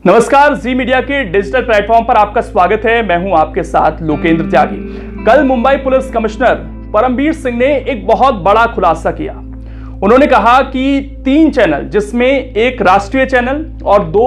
नमस्कार, जी मीडिया के digital platform पर आपका स्वागत है। मैं हूं आपके साथ लोकेंद्र त्यागी। कल मुंबई पुलिस कमिश्नर परमबीर सिंह ने एक बहुत बड़ा खुलासा किया। उन्होंने कहा कि 3 चैनल, जिसमें एक राष्ट्रीय चैनल और 2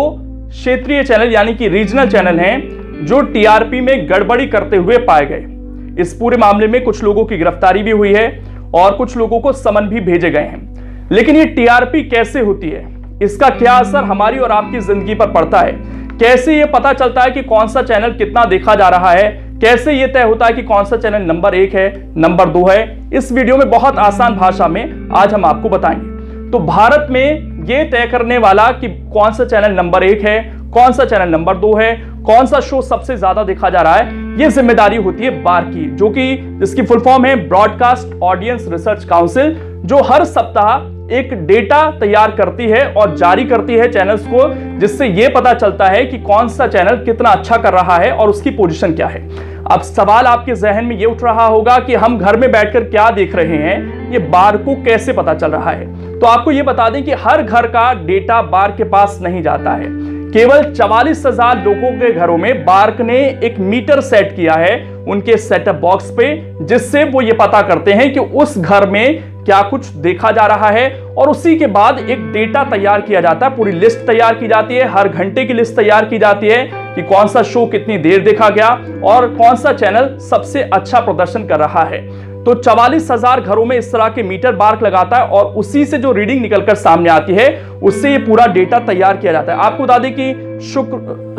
क्षेत्रीय चैनल यानी कि रीजनल चैनल हैं, जो टीआरपी में गड़बड़ी करते हुए पाए गए। इस पूरे मामले में कुछ लोगों की गिरफ्तारी भी हुई है और कुछ लोगों को समन भी भेजे गए हैं। लेकिन ये टीआरपी कैसे होती है, इसका क्या असर हमारी और आपकी जिंदगी पर पड़ता है, कैसे ये पता चलता है कि कौन सा चैनल कितना देखा जा रहा है, कैसे ये तय होता है कि कौन सा चैनल नंबर 1 है, नंबर 2 है, इस वीडियो में बहुत आसान भाषा में आज हम आपको बताएंगे। तो भारत में ये तय करने वाला कि कौन सा चैनल नंबर 1 है, कौन सा चैनल नंबर 2 है, कौन सा शो सबसे ज्यादा देखा जा रहा है, ये जिम्मेदारी होती है बार की, जो कि जिसकी फुल फॉर्म है ब्रॉडकास्ट ऑडियंस रिसर्च काउंसिल, जो हर सप्ताह एक डेटा तैयार करती है और जारी करती है चैनल्स को, जिससे यह पता चलता है कि कौन सा चैनल कितना अच्छा कर रहा है और उसकी पोजीशन क्या है। अब सवाल आपके जहन में यह उठ रहा होगा कि हम घर में बैठकर क्या देख रहे हैं, ये बार को कैसे पता चल रहा है। तो आपको यह बता दें कि हर घर का डेटा बार के पास नहीं जाता है। केवल 44,000 लोगों के घरों में बार्क ने एक मीटर सेट किया है उनके सेटअप बॉक्स पे, जिससे वो ये पता करते हैं कि उस घर में क्या कुछ देखा जा रहा है, और उसी के बाद एक डेटा तैयार किया जाता है, पूरी लिस्ट तैयार की जाती है, हर घंटे की लिस्ट तैयार की जाती है कि कौन सा शो कितनी देर देखा गया और कौन सा चैनल सबसे अच्छा प्रदर्शन कर रहा है। तो 44,000 घरों में इस तरह के मीटर बार्क लगाता है और उसी से जो रीडिंग निकलकर सामने आती है, उससे ये पूरा डेटा तैयार किया जाता है। आपको बता दें कि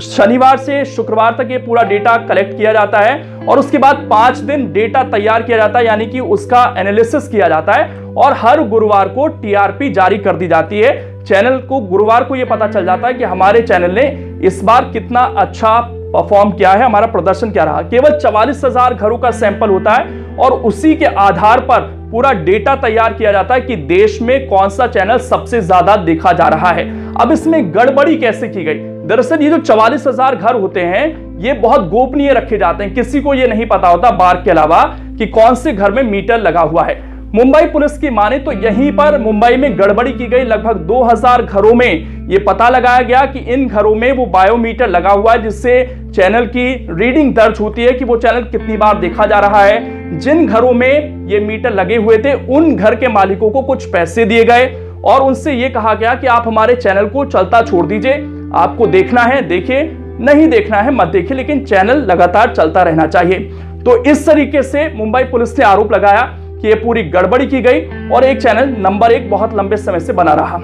शनिवार से शुक्रवार तक ये पूरा डेटा कलेक्ट किया जाता है और उसके बाद 5 दिन डेटा तैयार किया जाता है, यानी कि उसका एनालिसिस किया जाता है, और हर गुरुवार को टीआरपी जारी कर दी जाती है। चैनल को गुरुवार को यह पता चल जाता है कि हमारे चैनल ने इस बार कितना अच्छा परफॉर्म किया है, हमारा प्रदर्शन क्या रहा। केवल 44,000 घरों का सैंपल होता है और उसी के आधार पर पूरा डेटा तैयार किया जाता है कि देश में कौन सा चैनल सबसे ज्यादा देखा जा रहा है। अब इसमें गड़बड़ी कैसे की गई? दरअसल ये जो 44,000 घर होते हैं, ये बहुत गोपनीय रखे जाते हैं। किसी को ये नहीं पता होता बार्क के अलावा कि कौन से घर में मीटर लगा हुआ है। मुंबई पुलिस की माने तो यहीं पर मुंबई में गड़बड़ी की गई। लगभग 2000 घरों में यह पता लगाया गया कि इन घरों में वो बायोमीटर लगा हुआ है, जिससे चैनल की रीडिंग दर्ज होती है कि वो चैनल कितनी बार देखा जा रहा है। जिन घरों में ये मीटर लगे हुए थे, उन घर के मालिकों को कुछ पैसे दिए गए और उनसे यह कहा गया कि आप हमारे चैनल को चलता छोड़ दीजिए, आपको देखना है देखिए, नहीं देखना है मत देखिए, लेकिन चैनल लगातार चलता रहना चाहिए। तो इस तरीके से मुंबई पुलिस ने आरोप लगाया कि ये पूरी गड़बड़ी की गई और एक चैनल नंबर 1 बहुत लंबे समय से बना रहा।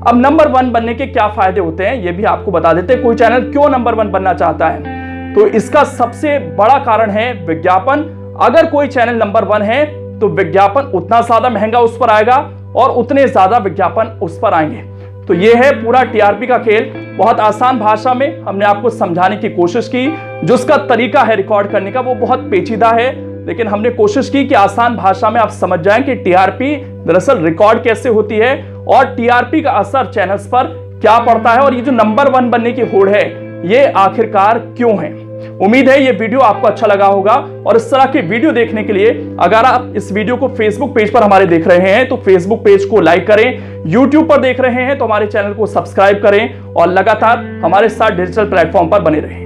अब नंबर 1 बनने के क्या फायदे होते हैं, ये भी आपको बता देते हैं। कोई चैनल क्यों नंबर 1 बनना चाहता है, तो इसका सबसे बड़ा कारण है विज्ञापन। अगर कोई चैनल नंबर 1 है तो विज्ञापन उतना ज्यादा महंगा उस पर आएगा और उतने ज्यादा विज्ञापन उस पर आएंगे। तो यह है पूरा टीआरपी का खेल। बहुत आसान भाषा में हमने आपको समझाने की कोशिश की। जो उसका तरीका है रिकॉर्ड करने का, वो बहुत पेचीदा है, लेकिन हमने कोशिश की कि आसान भाषा में आप समझ जाएं कि टीआरपी दरअसल रिकॉर्ड कैसे होती है और टीआरपी का असर चैनल्स पर क्या पड़ता है, और ये जो नंबर 1 बनने की होड़ है, ये आखिरकार क्यों है। उम्मीद है ये वीडियो आपको अच्छा लगा होगा, और इस तरह के वीडियो देखने के लिए अगर आप इस वीडियो को फेसबुक पेज पर हमारे देख रहे हैं तो फेसबुक पेज को लाइक करें, यूट्यूब पर देख रहे हैं तो हमारे चैनल को सब्सक्राइब करें और लगातार हमारे साथ डिजिटल प्लेटफॉर्म पर बने रहें।